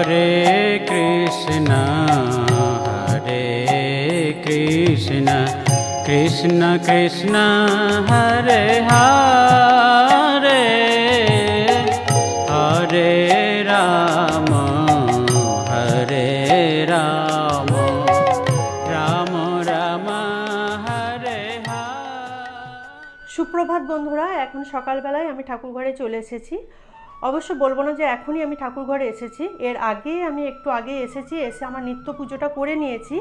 हरे कृष्ण कृष्ण कृष्ण हरे हरे हरे राम राम राम हरे हरे। সুপ্রভাত বন্ধুরা, এখন সকালবেলায় আমি ঠাকুর ঘরে চলে এসেছি। অবশ্য বলবো না যে এখনই আমি ঠাকুর ঘরে এসেছি, এর আগে আমি একটু আগে এসেছি, এসে আমার নিত্য পুজোটা করে নিয়েছি।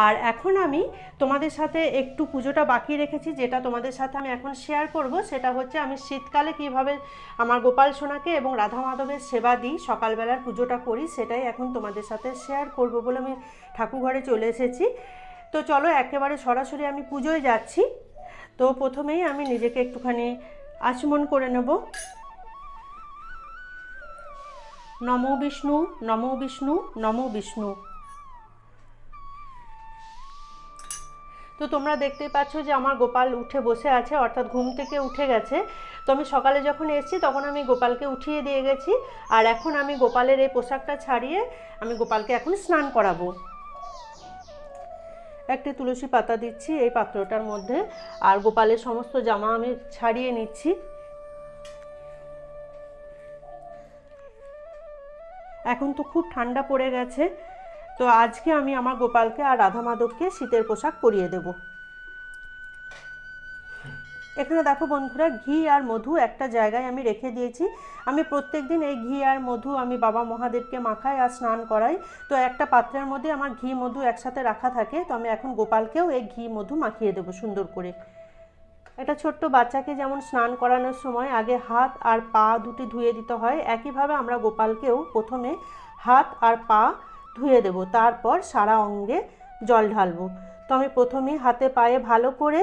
আর এখন আমি তোমাদের সাথে একটু পুজোটা বাকি রেখেছি, যেটা তোমাদের সাথে আমি এখন শেয়ার করব। সেটা হচ্ছে আমি শীতকালে কিভাবে আমার গোপাল সোনাকে এবং রাধা মাধবের সেবা দিই, সকালবেলার পুজোটা করি, সেটাই এখন তোমাদের সাথে শেয়ার করব বলে আমি ঠাকুর ঘরে চলে এসেছি। তো চলো একেবারে সরাসরি আমি পুজোয় যাচ্ছি। তো প্রথমেই আমি নিজেকে একটুখানি আচমন করে নেব। নমো বিষ্ণু, নমো বিষ্ণু, নমো বিষ্ণু। তো তোমরা দেখতেই পাচ্ছ যে আমার গোপাল উঠে বসে আছে, অর্থাৎ ঘুম থেকে উঠে গেছে। তো আমি সকালে যখন এসেছি তখন আমি গোপালকে উঠিয়ে দিয়ে গেছি। আর এখন আমি গোপালের এই পোশাকটা ছাড়িয়ে আমি গোপালকে এখন স্নান করাবো। একটি তুলসী পাতা দিচ্ছি এই পাত্রটার মধ্যে, আর গোপালের সমস্ত জামা আমি ছাড়িয়ে নিচ্ছি। এখন তো খুব ঠান্ডা পড়ে গেছে, তো আজকে আমি আমার গোপালকে আর রাধা মাধবকে শীতের পোশাক পরিয়ে দেব। এখানে দেখো বন্ধুরা, ঘি আর মধু একটা জায়গায় আমি রেখে দিয়েছি। আমি প্রত্যেক দিন এই ঘি আর মধু আমি বাবা মহাদেবকে মাখাই আর স্নান করাই। তো একটা পাত্রের মধ্যে আমার ঘি মধু একসাথে রাখা থাকে। তো আমি এখন গোপালকেও এই ঘি মধু মাখিয়ে দেবো সুন্দর করে। একটা ছোট্ট বাচ্চাকে যেমন স্নান করানোর সময় আগে হাত আর পা দুটি ধুয়ে দিতে হয়, একইভাবে আমরা গোপালকেও প্রথমে হাত আর পা ধুয়ে দেব, তারপর সারা অঙ্গে জল ঢালবো। তো আমি প্রথমেই হাতে পায়ে ভালো করে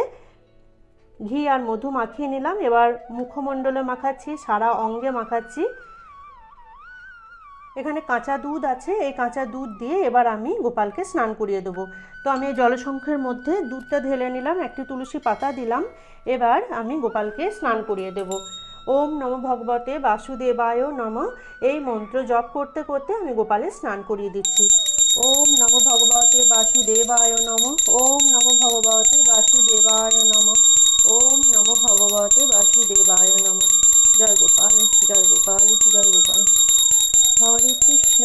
ঘি আর মধু মাখিয়ে নিলাম। এবার মুখমণ্ডলে মাখাচ্ছি, সারা অঙ্গে মাখাচ্ছি। এখানে কাঁচা দুধ আছে, এই কাঁচা দুধ দিয়ে এবার আমি গোপালকে স্নান করিয়ে দেবো। তো আমি এই জলসংখ্যের মধ্যে দুধটা ঢেলে নিলাম, একটি তুলসী পাতা দিলাম। এবার আমি গোপালকে স্নান করিয়ে দেব। ওম নমো ভগবতে বাসুদেবায় নমঃ, এই মন্ত্র জপ করতে করতে আমি গোপালের স্নান করিয়ে দিচ্ছি। ওম নমো ভগবতে বাসুদেবায় নমঃ, ওম নমো ভগবতে বাসুদেবায় নমঃ, ওম নমো ভগবতে বাসুদেবায় নমঃ। জয় গোপাল, জয় গোপাল, জয় গোপাল। হরে কৃষ্ণ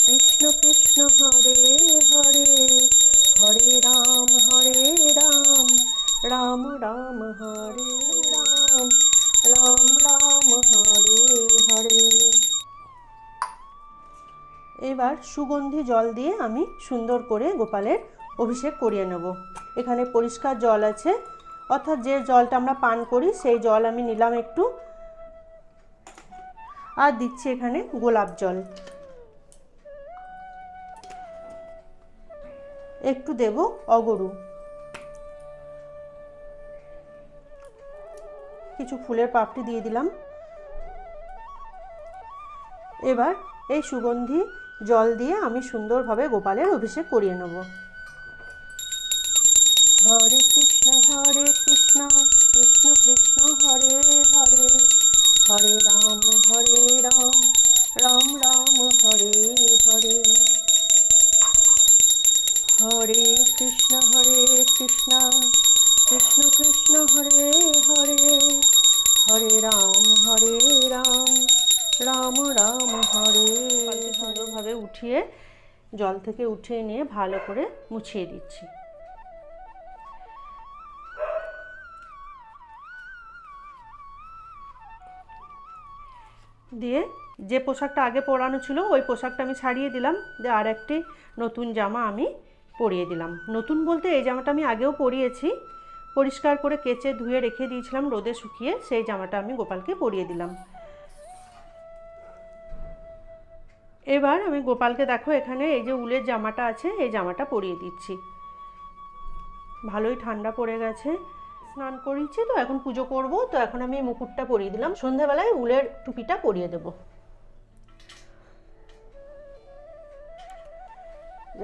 কৃষ্ণ কৃষ্ণ হরে হরে, হরে রাম রাম রাম হরে রাম, রাম রাম হরে হরে। এবার সুগন্ধি জল দিয়ে আমি সুন্দর করে গোপালের অভিষেক করিয়ে নেব। এখানে পরিষ্কার জল আছে, অর্থাৎ যে জলটা আমরা পান করি সেই জল আমি নিলাম একটু, আর দিচ্ছি এখানে গোলাপ জল একটু, দেব অগরু, কিছু ফুলের পাপড়ি দিয়ে দিলাম। এবার এই সুগন্ধি জল দিয়ে আমি সুন্দরভাবে গোপালের অভিষেক করিয়ে নেব। হরে কৃষ্ণ কৃষ্ণ কৃষ্ণ হরে হরে, হরে রাম রাম রাম হরে হরে। হরে কৃষ্ণ কৃষ্ণ কৃষ্ণ হরে হরে, হরে রাম রাম রাম হরে। সুন্দরভাবে উঠিয়ে জল থেকে উঠিয়ে নিয়ে ভালো করে মুছিয়ে দিচ্ছি। দিয়ে যে পোশাকটা আগে পরানো ছিল ওই পোশাকটা আমি ছাড়িয়ে দিলাম, দিয়ে আর একটি নতুন জামা আমি পরিয়ে দিলাম। নতুন বলতে এই জামাটা আমি আগেও পরিয়েছি, পরিষ্কার করে কেচে ধুয়ে রেখে দিয়েছিলাম রোদে শুকিয়ে, সেই জামাটা আমি গোপালকে পরিয়ে দিলাম। এবার আমি গোপালকে দেখো এখানে এই যে উলের জামাটা আছে এই জামাটা পরিয়ে দিচ্ছি। ভালোই ঠান্ডা পড়ে গেছে, স্নান করিয়েছি তো এখন পুজো করব, তো এখন আমি মুকুটটা পরিয়ে দিলাম। সন্ধ্যাবেলায় উলের টুপিটা পরিয়ে দেব।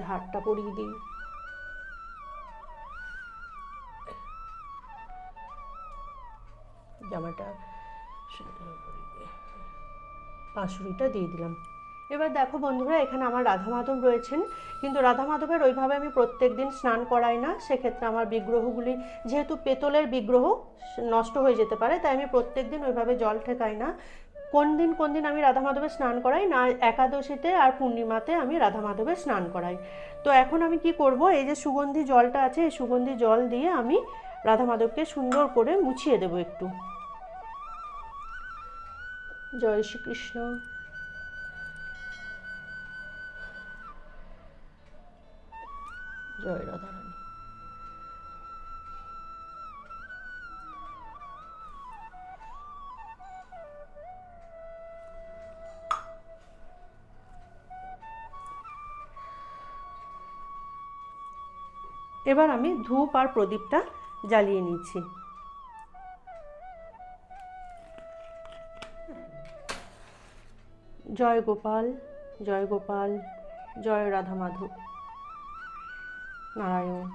হারটা পরিয়ে দিই। জামাটা পাঁশুড়িটা দিয়ে দিলাম। এবার দেখো বন্ধুরা, এখানে আমার রাধা মাধব রয়েছেন, কিন্তু রাধা মাধবের ওইভাবে আমি প্রত্যেক দিন স্নান করাই না। সেক্ষেত্রে আমার বিগ্রহগুলি যেহেতু পেতলের বিগ্রহ নষ্ট হয়ে যেতে পারে, তাই আমি প্রত্যেক দিন ওইভাবে জল ঠেকাই না। কোন দিন আমি রাধা মাধবের স্নান করাই না, একাদশীতে আর পূর্ণিমাতে আমি রাধা মাধবের স্নান করাই। তো এখন আমি কি করব, এই যে সুগন্ধি জলটা আছে, এই সুগন্ধি জল দিয়ে আমি রাধা মাধবকে সুন্দর করে মুছিয়ে দেব একটু। জয় শ্রীকৃষ্ণ। জয় রাধারানী। এবার আমি ধূপ আর প্রদীপটা জ্বালিয়ে নিচ্ছি। জয় গোপাল, জয় গোপাল, জয় রাধা মাধব, নারায়ণ।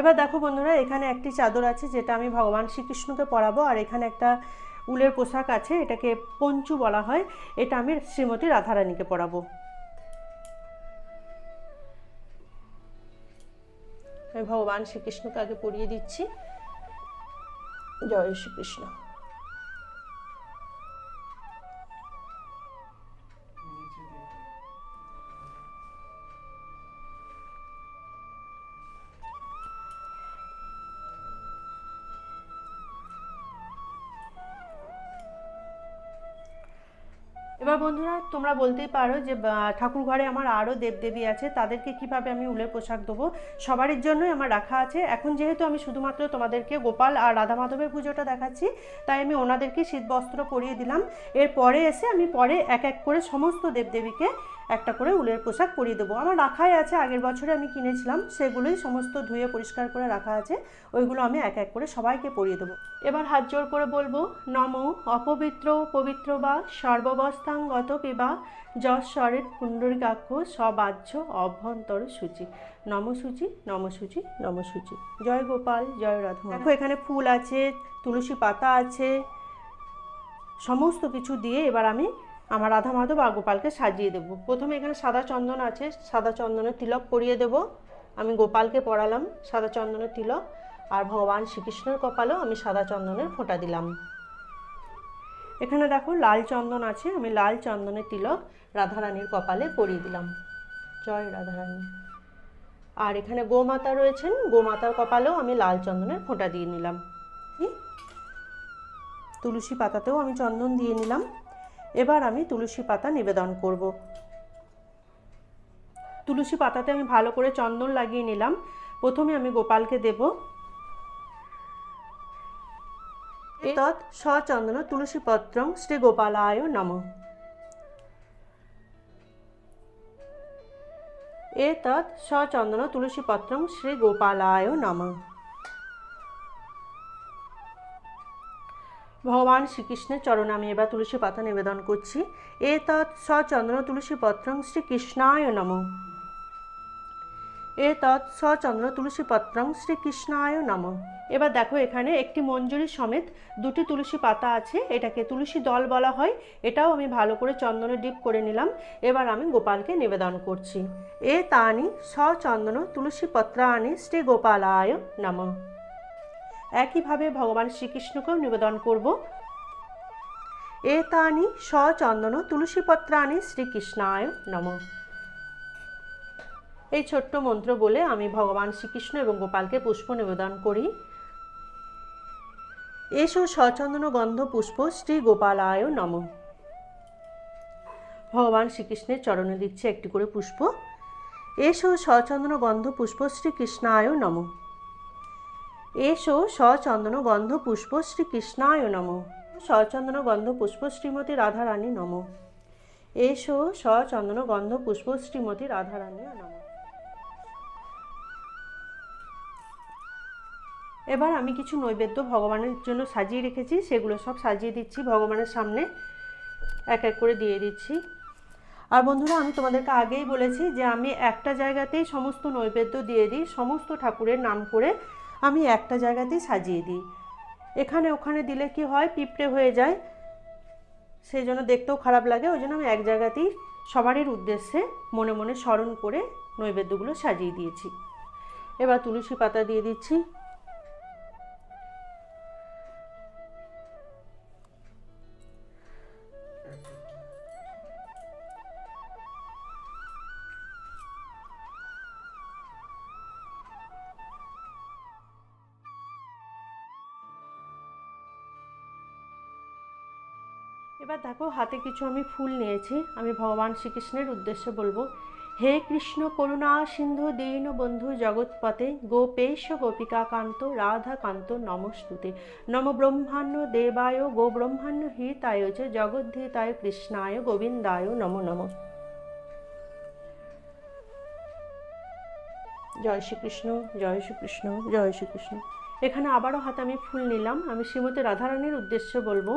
এবার দেখো বন্ধুরা, এখানে একটি চাদর আছে যেটা আমি ভগবান শ্রীকৃষ্ণকে পরাবো, আর এখানে একটা উলের পোশাক আছে, এটাকে পঞ্চু বলা হয়, এটা আমি শ্রীমতী রাধারানীকে পরাবো। আমি ভগবান শ্রীকৃষ্ণকে আগে পরিয়ে দিচ্ছি। জয় শ্রীকৃষ্ণ। এবার বন্ধুরা, তোমরা বলতেই পারো যে ঠাকুর ঘরে আমার আরও দেবদেবী আছে, তাদেরকে কিভাবে আমি উলের পোশাক দেবো। সবারই জন্যই আমার রাখা আছে। এখন যেহেতু আমি শুধুমাত্র তোমাদেরকে গোপাল আর রাধা মাধবের পুজোটা দেখাচ্ছি, তাই আমি ওনাদেরকে শীত বস্ত্র পরিয়ে দিলাম। এরপরে এসে আমি পরে এক এক করে সমস্ত দেবদেবীকে একটা করে উলের পোশাক পরিয়ে দেবো। আমার রাখাই আছে, আগের বছরে আমি কিনেছিলাম, সেগুলোই সমস্ত ধুয়ে পরিষ্কার করে রাখা আছে, ওইগুলো আমি এক এক করে সবাইকে পরিয়ে দেবো। এবার হাত জোড় করে বলবো, নম অপবিত্র পবিত্র বা সর্বাবস্থাঙ্গত পিবা যশ্বরের পুণ্ডরিকাক্ষ সবাহ্য অভ্যন্তর সূচি। নমসূচি নমসূচি নমসূচি। জয় গোপাল, জয় রাধা। দেখো এখানে ফুল আছে, তুলসী পাতা আছে, সমস্ত কিছু দিয়ে এবার আমি আমার রাধা মাধব আর গোপালকে সাজিয়ে দেব। প্রথমে এখানে সাদা চন্দন আছে, সাদা চন্দনের তিলক পরিয়ে দেব। আমি গোপালকে পরালাম সাদা চন্দনের তিলক, আর ভগবান শ্রীকৃষ্ণের কপালেও আমি সাদা চন্দনের ফোঁটা দিলাম। এখানে দেখো লাল চন্দন আছে, আমি লাল চন্দনের তিলক রাধারানীর কপালে পরিয়ে দিলাম। জয় রাধারানী। আর এখানে গোমাতা রয়েছেন, গোমাতার কপালেও আমি লাল চন্দনের ফোঁটা দিয়ে নিলাম। তুলসী পাতাতেও আমি চন্দন দিয়ে নিলাম। এবার আমি তুলসী পাতা নিবেদন করব। তুলসী পাতাতে আমি ভালো করে চন্দন লাগিয়ে নিলাম। প্রথমে আমি গোপালকে দেব। এতৎ সচন্দন তুলসী পত্রং শ্রী গোপালায় নমঃ। এতৎ সচন্দন তুলসী পত্রং শ্রী গোপালায় নমঃ। ভগবান শ্রীকৃষ্ণের চরণে আমি এবার তুলসী পাতা নিবেদন করছি। এতৎ সচন্দন তুলসী পত্রং শ্রী কৃষ্ণায় নমঃ। এতৎ সচন্দন তুলসী পত্রং শ্রী কৃষ্ণায় নমঃ। এবার দেখো এখানে একটি মঞ্জুরি সমেত দুটি তুলসী পাতা আছে, এটাকে তুলসী দল বলা হয়। এটাও আমি ভালো করে চন্দনে ডিপ করে নিলাম। এবার আমি গোপালকে নিবেদন করছি। এতানি সচন্দন তুলসী পত্রাণি শ্রী গোপালায় নমঃ। একইভাবে ভগবান শ্রীকৃষ্ণকেও নিবেদন করব। এতানি সচন্দন তুলসী পত্রাণি শ্রীকৃষ্ণায় নমঃ। এই ছোট্ট মন্ত্র বলে আমি ভগবান শ্রীকৃষ্ণ এবং গোপালকে পুষ্প নিবেদন করি। এসো সচন্দন গন্ধ পুষ্প শ্রী গোপালায় নমঃ। ভগবান শ্রীকৃষ্ণের চরণে দিচ্ছে একটি করে পুষ্প। এসো সচন্দন গন্ধ পুষ্প শ্রী কৃষ্ণায় নমঃ। এসো সচন্দন গন্ধ পুষ্প শ্রী কৃষ্ণায় নমঃ। সচন্দন গন্ধ পুষ্প শ্রীমতী রাধারানী নমঃ। এসো সচন্দন গন্ধ পুষ্প শ্রীমতী রাধারানী নমঃ। এবার আমি কিছু নৈবেদ্য ভগবানের জন্য সাজিয়ে রেখেছি, সেগুলো সব সাজিয়ে দিচ্ছি ভগবানের সামনে, এক এক করে দিয়ে দিচ্ছি। আর বন্ধুরা, আমি তোমাদেরকে আগেই বলেছি যে আমি একটা জায়গাতেই সমস্ত নৈবেদ্য দিয়ে দিই, সমস্ত ঠাকুরের নাম করে আমি একটা জায়গাতেই সাজিয়ে দিই। এখানে ওখানে দিলে কি হয়, পিঁপড়ে হয়ে যায়, সেই জন্য দেখতেও খারাপ লাগে। ওই জন্য আমি এক জায়গাতেই সবারই উদ্দেশ্যে মনে মনে স্মরণ করে নৈবেদ্যগুলো সাজিয়ে দিয়েছি। এবার তুলসী পাতা দিয়ে দিচ্ছি। এবার দেখো, হাতে কিছু আমি ফুল নিয়েছি। আমি ভগবান শ্রীকৃষ্ণের উদ্দেশ্যে বলবো, হে কৃষ্ণ করুণা সিন্ধু দীন বন্ধু জগৎপতে গোপেশ গোপিকা কান্ত রাধা কান্ত নমস্তুতে নম ব্রহ্মাণ্য দেবায় গো ব্রহ্মাণ্য হিতায় চ জগদ্ধিতায় কৃষ্ণায় গোবিন্দায় নমো নম। জয় শ্রীকৃষ্ণ, জয় শ্রীকৃষ্ণ, জয় শ্রীকৃষ্ণ। এখানে আবারও হাতে আমি ফুল নিলাম। আমি শ্রীমতী রাধারানীর উদ্দেশ্যে বলবো,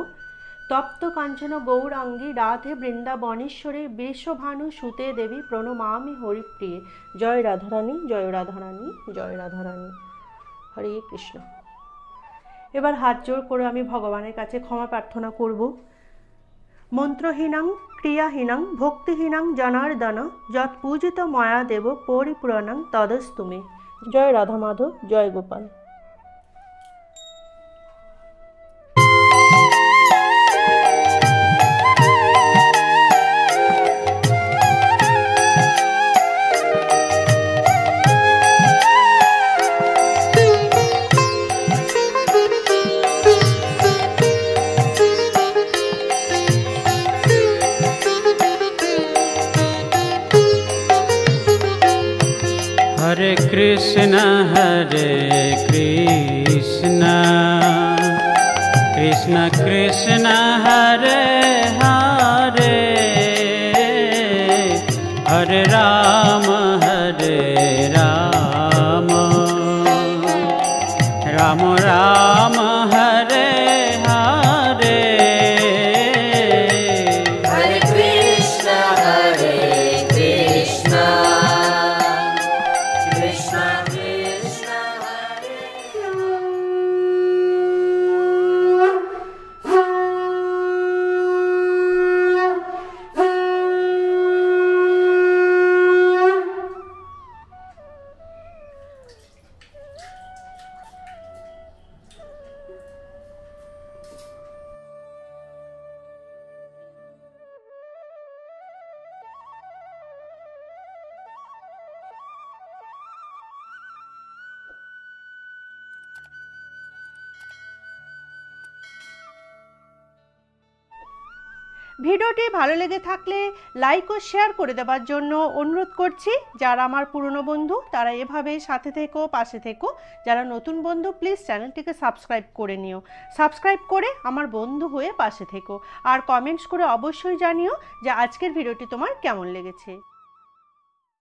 তপ্ত কাঞ্চন গৌরাঙ্গী রাধে বৃন্দাবনেশ্বরী বৃষভানু সুতে দেবী প্রণমামি হরিপ্রিয়ে। জয় রাধারানী, জয় রাধারানী, জয় রাধারানী। হরে কৃষ্ণ। এবার হাত জোড় করে আমি ভগবানের কাছে ক্ষমা প্রার্থনা করব। মন্ত্রহীনাং ক্রিয়াহীনাং ভক্তিহীনাং জনার্দন যৎ পূজিত ময়া দেব পরিপূরণাং তদস্তুমে। জয় রাধা মাধব, জয় গোপাল। हरे कृष्ण कृष्ण कृष्ण हरे हरे हरे राम राम राम हरे हरे। हरे कृष्ण कृष्ण कृष्ण हरे ভিডিওটি ভালো লেগে থাকলে লাইক ও শেয়ার করে দেওয়ার জন্য অনুরোধ করছি। যারা আমার পুরনো বন্ধু তারা এভাবেই সাথে থেকো, পাশে থেকো। যারা নতুন বন্ধু প্লিজ চ্যানেলটিকে সাবস্ক্রাইব করে নিও। সাবস্ক্রাইব করে আমার বন্ধু হয়ে পাশে থেকো। আর কমেন্টস করে অবশ্যই জানিও যে আজকের ভিডিওটি তোমার কেমন লেগেছে।